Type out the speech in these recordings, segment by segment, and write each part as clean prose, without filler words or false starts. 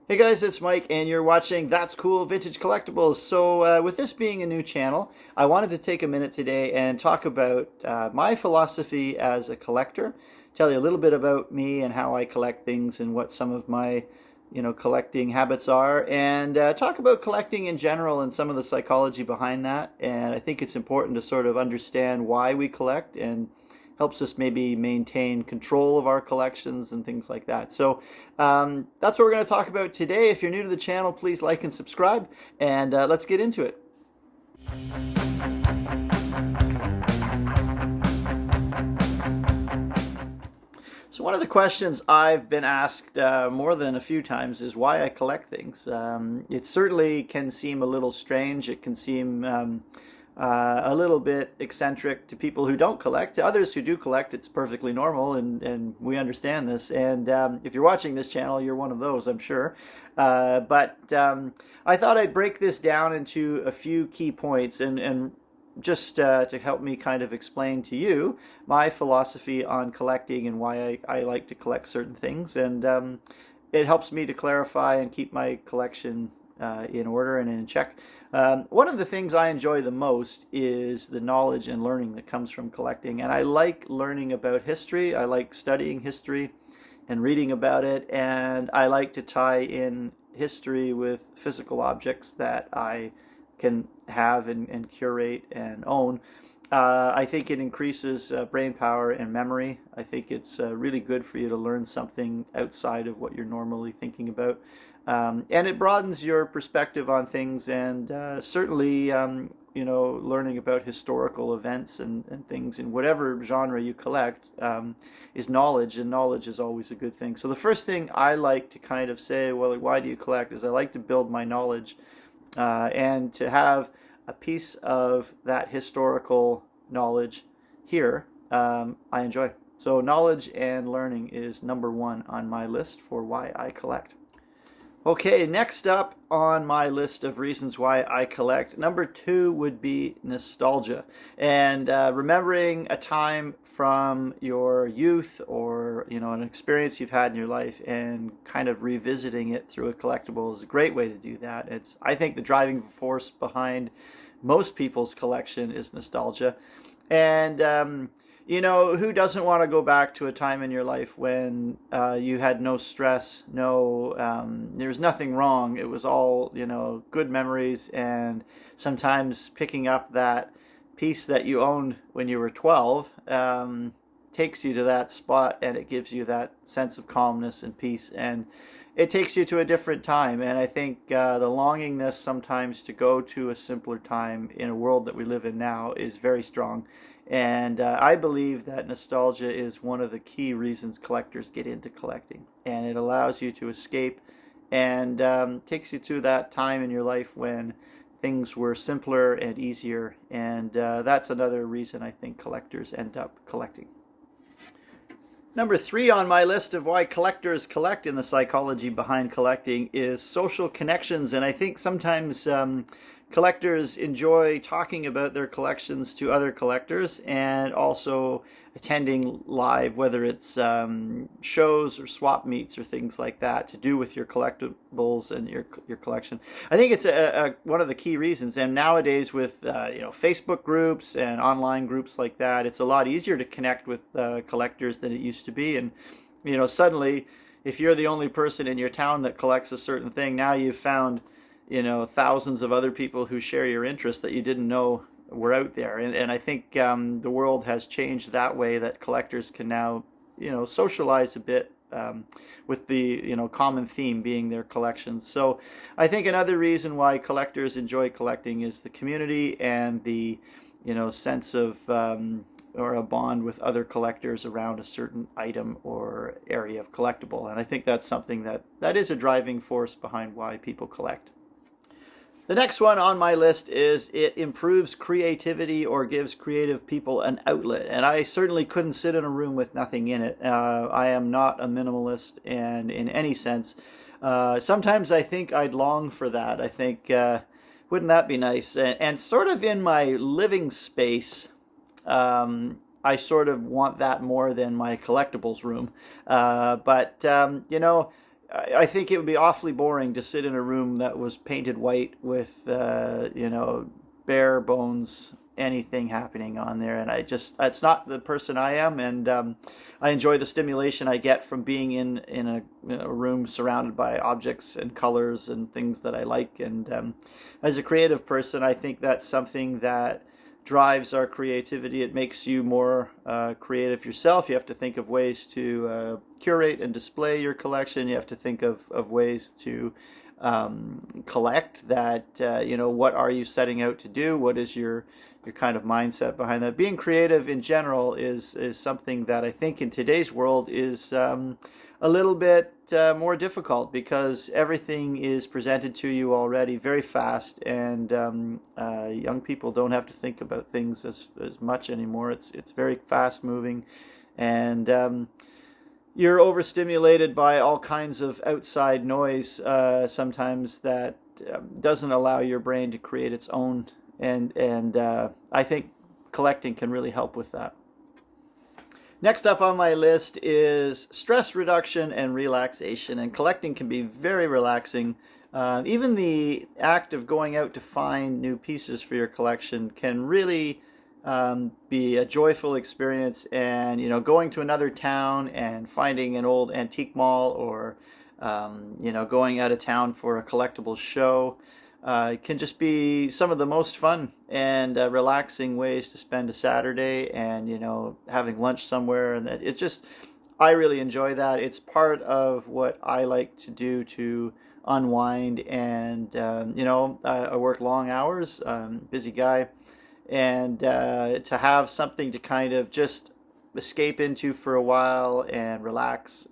Hey guys, it's Mike, and you're watching That's Cool Vintage Collectibles. So, with this being a new channel, I wanted to take a minute today and talk about my philosophy as a collector, tell you a little bit about me and how I collect things and what some of my, collecting habits are, and talk about collecting in general and some of the psychology behind that. And I think it's important to sort of understand why we collect and helps us maybe maintain control of our collections and things like that. So that's what we're going to talk about today. If you're new to the channel, please like and subscribe, and let's get into it. So one of the questions I've been asked more than a few times is why I collect things. It certainly can seem a little strange. It can seem a little bit eccentric to people who don't collect. To others who do collect, it's perfectly normal, and we understand this. And if you're watching this channel, you're one of those, I'm sure. But I thought I'd break this down into a few key points and just to help me kind of explain to you my philosophy on collecting and why I like to collect certain things. And it helps me to clarify and keep my collection in order and in check. One of the things I enjoy the most is the knowledge and learning that comes from collecting. And I like learning about history. I like studying history and reading about it. And I like to tie in history with physical objects that I can have and curate and own. I think it increases brain power and memory. I think it's really good for you to learn something outside of what you're normally thinking about. And it broadens your perspective on things, and certainly, learning about historical events and things in whatever genre you collect is knowledge, and knowledge is always a good thing. So the first thing I like to kind of say, well, why do you collect, is I like to build my knowledge and to have a piece of that historical knowledge here, I enjoy. So knowledge and learning is number one on my list for why I collect. Okay, next up on my list of reasons why I collect, number two would be nostalgia. And remembering a time from your youth, or an experience you've had in your life, and kind of revisiting it through a collectible is a great way to do that. I think the driving force behind most people's collection is nostalgia. And who doesn't want to go back to a time in your life when you had no stress, there was nothing wrong. It was all, good memories. And sometimes picking up that piece that you owned when you were 12 takes you to that spot, and it gives you that sense of calmness and peace. And it takes you to a different time. And I think the longingness sometimes to go to a simpler time in a world that we live in now is very strong. And I believe that nostalgia is one of the key reasons collectors get into collecting. And it allows you to escape and takes you to that time in your life when things were simpler and easier. And that's another reason I think collectors end up collecting. Number three on my list of why collectors collect and the psychology behind collecting is social connections. And I think sometimes collectors enjoy talking about their collections to other collectors, and also attending live, whether it's shows or swap meets or things like that, to do with your collectibles and your collection. I think it's one of the key reasons. And nowadays with Facebook groups and online groups like that, it's a lot easier to connect with collectors than it used to be. And suddenly, if you're the only person in your town that collects a certain thing, now you've found thousands of other people who share your interests that you didn't know were out there. And I think the world has changed that way, that collectors can now, socialize a bit with the, common theme being their collections. So I think another reason why collectors enjoy collecting is the community and the, sense of or a bond with other collectors around a certain item or area of collectible. And I think that's something that is a driving force behind why people collect. The next one on my list is it improves creativity or gives creative people an outlet. And I certainly couldn't sit in a room with nothing in it. I am not a minimalist, and in any sense. Sometimes I think I'd long for that. I think, wouldn't that be nice? And sort of in my living space, I sort of want that more than my collectibles room. But I think it would be awfully boring to sit in a room that was painted white with, bare bones, anything happening on there. And that's not the person I am. And I enjoy the stimulation I get from being in a room surrounded by objects and colors and things that I like. And as a creative person, I think that's something that drives our creativity. It makes you more creative yourself. You have to think of ways to curate and display your collection. You have to think of ways to collect that. What are you setting out to do? What is your kind of mindset behind that? Being creative in general is something that I think in today's world is a little bit more difficult, because everything is presented to you already very fast, and young people don't have to think about things as much anymore. It's very fast moving, and you're overstimulated by all kinds of outside noise sometimes that doesn't allow your brain to create its own, and I think collecting can really help with that. Next up on my list is stress reduction and relaxation, and collecting can be very relaxing. Even the act of going out to find new pieces for your collection can really be a joyful experience, and going to another town and finding an old antique mall, or going out of town for a collectibles show can just be some of the most fun and relaxing ways to spend a Saturday, and having lunch somewhere, and I really enjoy that. It's part of what I like to do to unwind, and I work long hours, busy guy, and to have something to kind of just escape into for a while and relax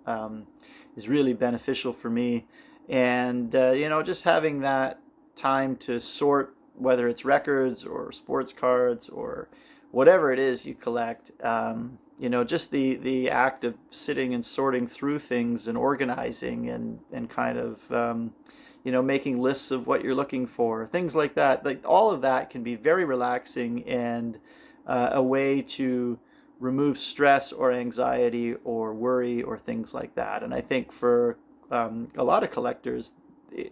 is really beneficial for me. And just having that time to sort, whether it's records or sports cards or whatever it is you collect, just the act of sitting and sorting through things and organizing and kind of making lists of what you're looking for, things like that. Like, all of that can be very relaxing, and a way to remove stress or anxiety or worry or things like that. And I think for a lot of collectors,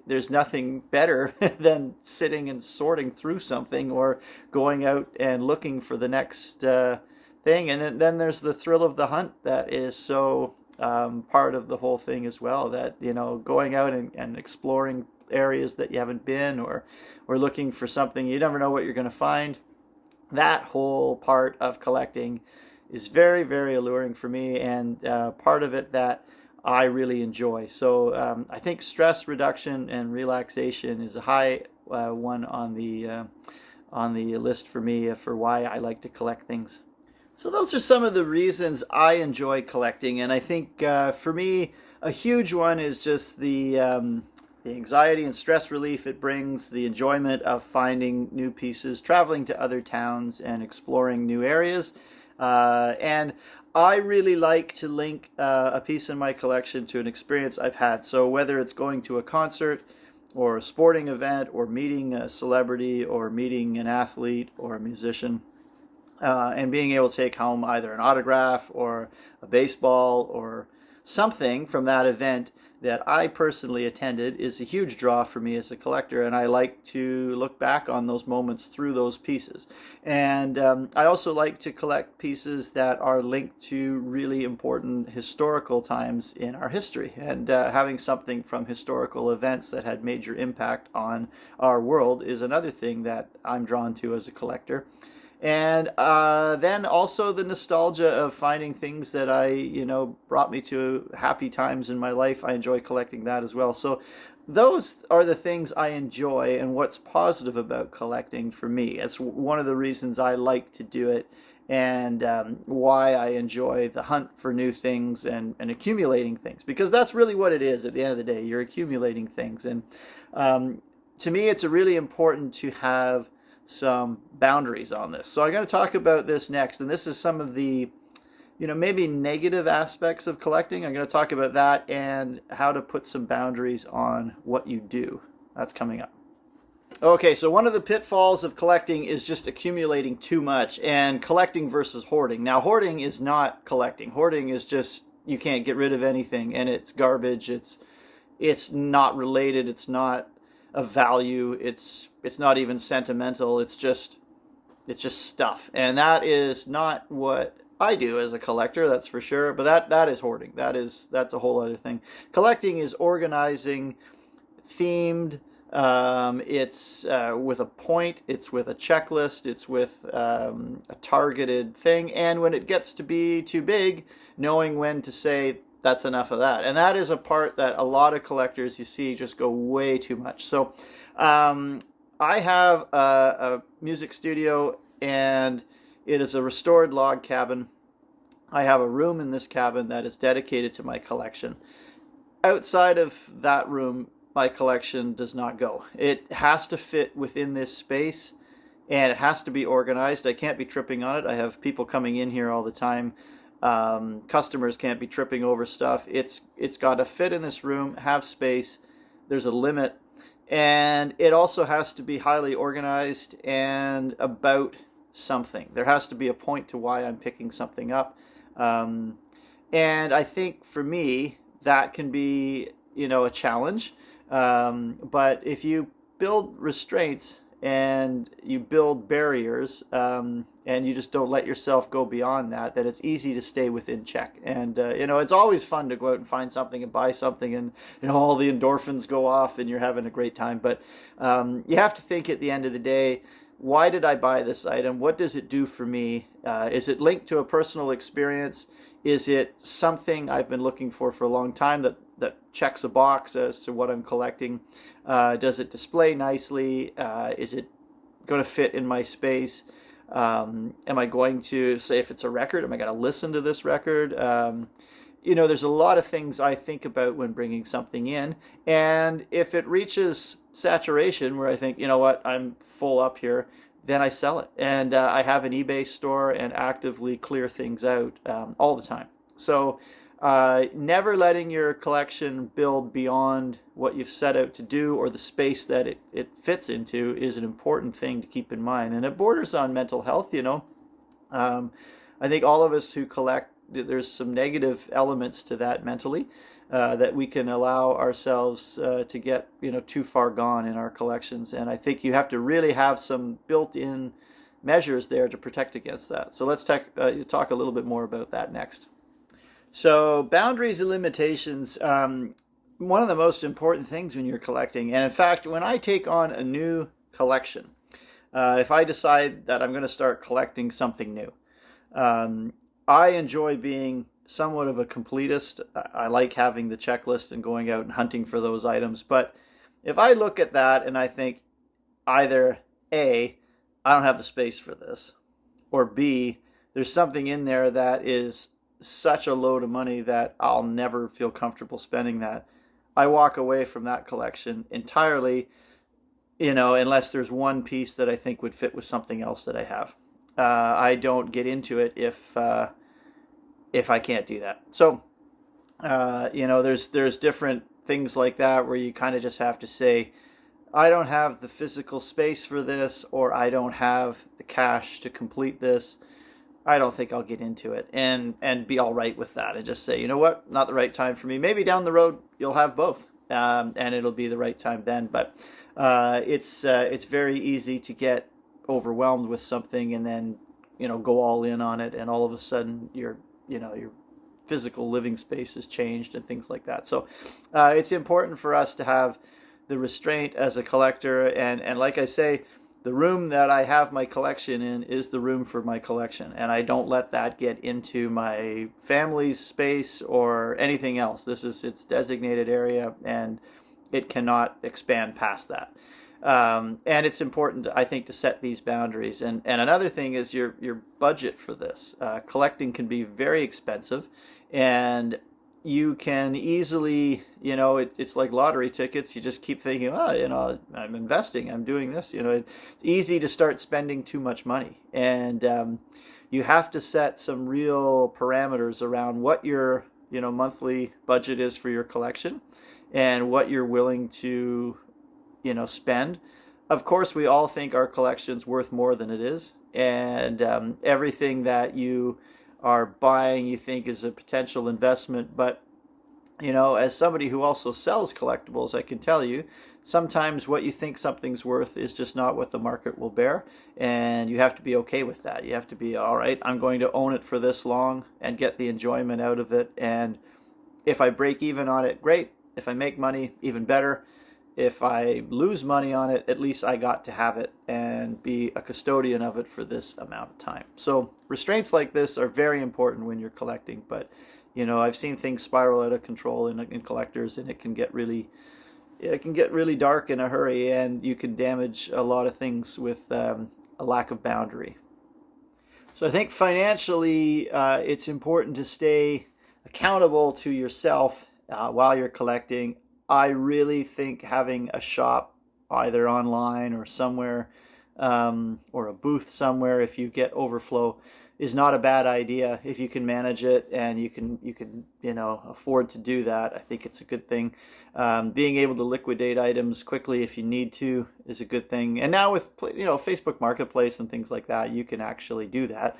there's nothing better than sitting and sorting through something, or going out and looking for the next thing. And then there's the thrill of the hunt that is so part of the whole thing as well, that going out and exploring areas that you haven't been, or looking for something you never know what you're going to find. That whole part of collecting is very, very alluring for me, and part of it that I really enjoy. So I think stress reduction and relaxation is a high one on the list for me for why I like to collect things. So those are some of the reasons I enjoy collecting, and I think for me a huge one is just the anxiety and stress relief it brings, the enjoyment of finding new pieces, traveling to other towns and exploring new areas, and I really like to link a piece in my collection to an experience I've had. So whether it's going to a concert or a sporting event, or meeting a celebrity, or meeting an athlete or a musician, and being able to take home either an autograph or a baseball or something from that event that I personally attended, is a huge draw for me as a collector, and I like to look back on those moments through those pieces. And I also like to collect pieces that are linked to really important historical times in our history, and having something from historical events that had major impact on our world is another thing that I'm drawn to as a collector. And then also the nostalgia of finding things that brought me to happy times in my life. I enjoy collecting that as well. So those are the things I enjoy, and what's positive about collecting for me. It's one of the reasons I like to do it, and why I enjoy the hunt for new things and accumulating things, because that's really what it is at the end of the day. You're accumulating things. And to me, it's really important to have some boundaries on this. So I'm going to talk about this next, and this is some of the maybe negative aspects of collecting. I'm going to talk about that and how to put some boundaries on what you do. That's coming up. Okay, so one of the pitfalls of collecting is just accumulating too much, and collecting versus hoarding. Now, hoarding is not collecting. Hoarding is just, you can't get rid of anything, and it's garbage. it's not related, it's not of value, it's not even sentimental, it's just stuff. And that is not what I do as a collector, that's for sure. But that is hoarding. That's a whole other thing. Collecting is organizing, themed. It's with a point. It's with a checklist. It's with a targeted thing. And when it gets to be too big, knowing when to say that's enough of that. And that is a part that a lot of collectors you see just go way too much. So I have a music studio, and it is a restored log cabin. I have a room in this cabin that is dedicated to my collection. Outside of that room, my collection does not go. It has to fit within this space, and it has to be organized. I can't be tripping on it. I have people coming in here all the time. Customers can't be tripping over stuff. It's got to fit in this room, have space. There's a limit. And it also has to be highly organized and about something. There has to be a point to why I'm picking something up. And I think for me, that can be, a challenge. But if you build restraints and you build barriers, and you just don't let yourself go beyond that, then it's easy to stay within check. And it's always fun to go out and find something and buy something, and all the endorphins go off and you're having a great time. But you have to think at the end of the day, why did I buy this item? What does it do for me? Is it linked to a personal experience? Is it something I've been looking for a long time that checks a box as to what I'm collecting? Does it display nicely? Is it going to fit in my space? Am I going to, say, if it's a record, am I going to listen to this record? There's a lot of things I think about when bringing something in. And if it reaches saturation where I think, you know what, I'm full up here, then I sell it. And I have an eBay store and actively clear things out all the time. So never letting your collection build beyond what you've set out to do or the space that it fits into is an important thing to keep in mind. And it borders on mental health, I think all of us who collect, there's some negative elements to that mentally, that we can allow ourselves to get too far gone in our collections. And I think you have to really have some built-in measures there to protect against that. So let's talk a little bit more about that next. So boundaries and limitations, one of the most important things when you're collecting. And in fact, when I take on a new collection, if I decide that I'm going to start collecting something new, I enjoy being somewhat of a completist. I like having the checklist and going out and hunting for those items. But if I look at that and I think either A, I don't have the space for this, or B, there's something in there that is such a load of money that I'll never feel comfortable spending that, I walk away from that collection entirely, unless there's one piece that I think would fit with something else that I have. I don't get into it if I can't do that. So, there's different things like that where you kind of just have to say, I don't have the physical space for this, or I don't have the cash to complete this. I don't think I'll get into it, and be all right with that, and just say, you know what, not the right time for me. Maybe down the road you'll have both, and it'll be the right time then. But it's very easy to get overwhelmed with something and then go all in on it, and all of a sudden your physical living space has changed and things like that. So it's important for us to have the restraint as a collector, and like I say, the room that I have my collection in is the room for my collection, and I don't let that get into my family's space or anything else. This is its designated area, and it cannot expand past that. And it's important, I think, to set these boundaries. And another thing is your budget for this. Collecting can be very expensive, and you can easily, it's like lottery tickets. You just keep thinking, I'm investing, I'm doing this. It's easy to start spending too much money. And you have to set some real parameters around what your, monthly budget is for your collection and what you're willing to, spend. Of course, we all think our collection's worth more than it is. And everything that you are buying you think is a potential investment, but As somebody who also sells collectibles, I can tell you sometimes what you think something's worth is just not what the market will bear. And you have to be okay with that. You have to be, all right, I'm going to own it for this long and get the enjoyment out of it. And if I break even on it, great. If I make money, even better. If I lose money on it, at least I got to have it and be a custodian of it for this amount of time. So restraints like this are very important when you're collecting. But I've seen things spiral out of control in collectors, and it can get really dark in a hurry, and you can damage a lot of things with a lack of boundary. So I think financially, it's important to stay accountable to yourself while you're collecting. I really think having a shop either online or somewhere, or a booth somewhere if you get overflow, is not a bad idea if you can manage it and you can afford to do that. I think it's a good thing. Being able to liquidate items quickly if you need to is a good thing. And now with Facebook Marketplace and things like that, you can actually do that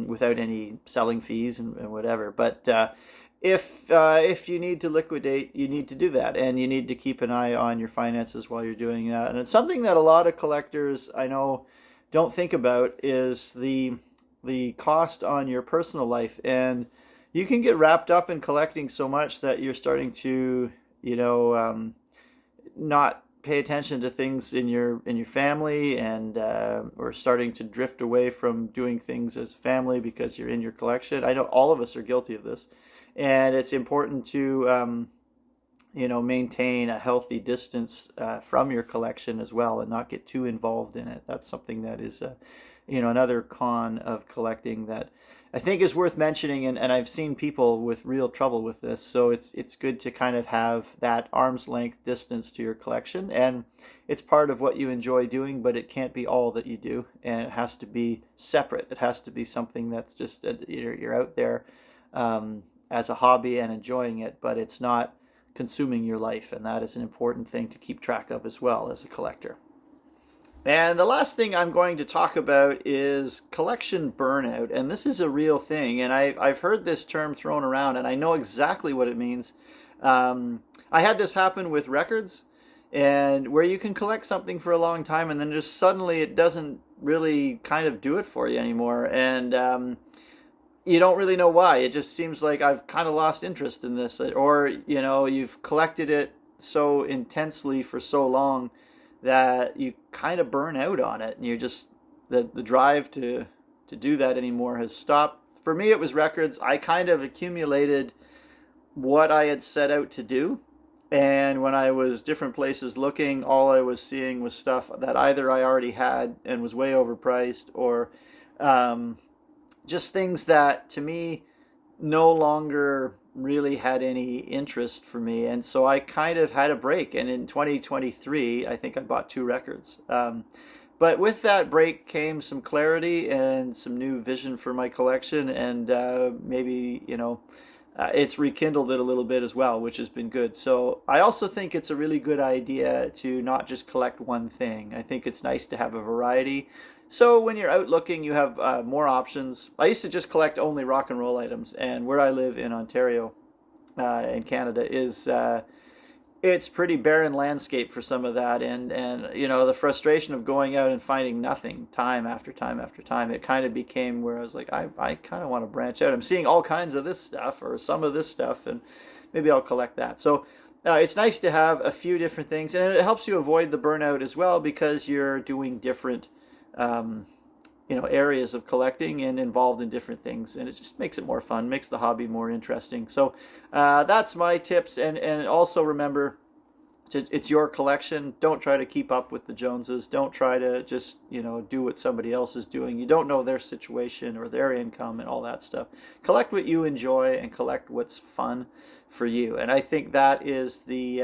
without any selling fees and whatever. But if you need to liquidate, you need to do that, and you need to keep an eye on your finances while you're doing that. And it's something that a lot of collectors I know don't think about is the cost on your personal life. And you can get wrapped up in collecting so much that you're starting to not pay attention to things in your family, and or starting to drift away from doing things as a family because you're in your collection. I know all of us are guilty of this, and it's important to maintain a healthy distance from your collection as well, and not get too involved in it. That's something that is another con of collecting that I think is worth mentioning, and I've seen people with real trouble with this. So it's good to kind of have that arm's length distance to your collection, and it's part of what you enjoy doing, but it can't be all that you do, and it has to be separate. It has to be something that's just you're out there as a hobby and enjoying it, but it's not consuming your life, and that is an important thing to keep track of as well as a collector. And the last thing I'm going to talk about is collection burnout. And this is a real thing. And I've heard this term thrown around, and I know exactly what it means. I had this happen with records, and where you can collect something for a long time, and then just suddenly it doesn't really kind of do it for you anymore. And you don't really know why. It just seems like I've kind of lost interest in this. Or, you've collected it so intensely for so long that you kind of burn out on it, and you're just the drive to do that anymore has stopped. For me, it was records. I kind of accumulated what I had set out to do, and when I was different places looking, all I was seeing was stuff that either I already had and was way overpriced, or just things that to me no longer really had any interest for me. And so I kind of had a break, and in 2023 I think I bought 2 records. But with that break came some clarity and some new vision for my collection, and maybe it's rekindled it a little bit as well, which has been good. So I also think it's a really good idea to not just collect one thing. I think it's nice to have a variety. So when you're out looking, you have more options. I used to just collect only rock and roll items, and where I live in Ontario, in Canada, is it's pretty barren landscape for some of that, and the frustration of going out and finding nothing time after time after time. It kind of became where I was like, I kind of want to branch out. I'm seeing all kinds of this stuff, or some of this stuff, and maybe I'll collect that. So it's nice to have a few different things, and it helps you avoid the burnout as well, because you're doing different areas of collecting and involved in different things, and it just makes it more fun, makes the hobby more interesting. So that's my tips, and also remember, it's your collection. Don't try to keep up with the Joneses. Don't try to just do what somebody else is doing. You don't know their situation or their income and all that stuff. Collect what you enjoy and collect what's fun for you. And I think that is the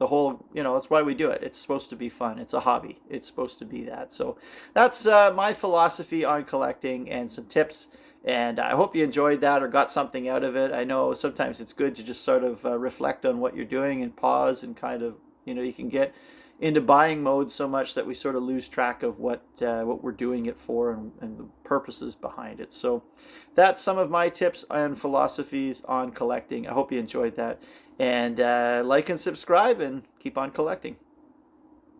whole, that's why we do it. It's supposed to be fun. It's a hobby. It's supposed to be that. So that's my philosophy on collecting and some tips. And I hope you enjoyed that or got something out of it. I know sometimes it's good to just sort of reflect on what you're doing and pause and kind of, you can get into buying mode so much that we sort of lose track of what we're doing it for, and the purposes behind it. So that's some of my tips and philosophies on collecting. I hope you enjoyed that, and like and subscribe and keep on collecting.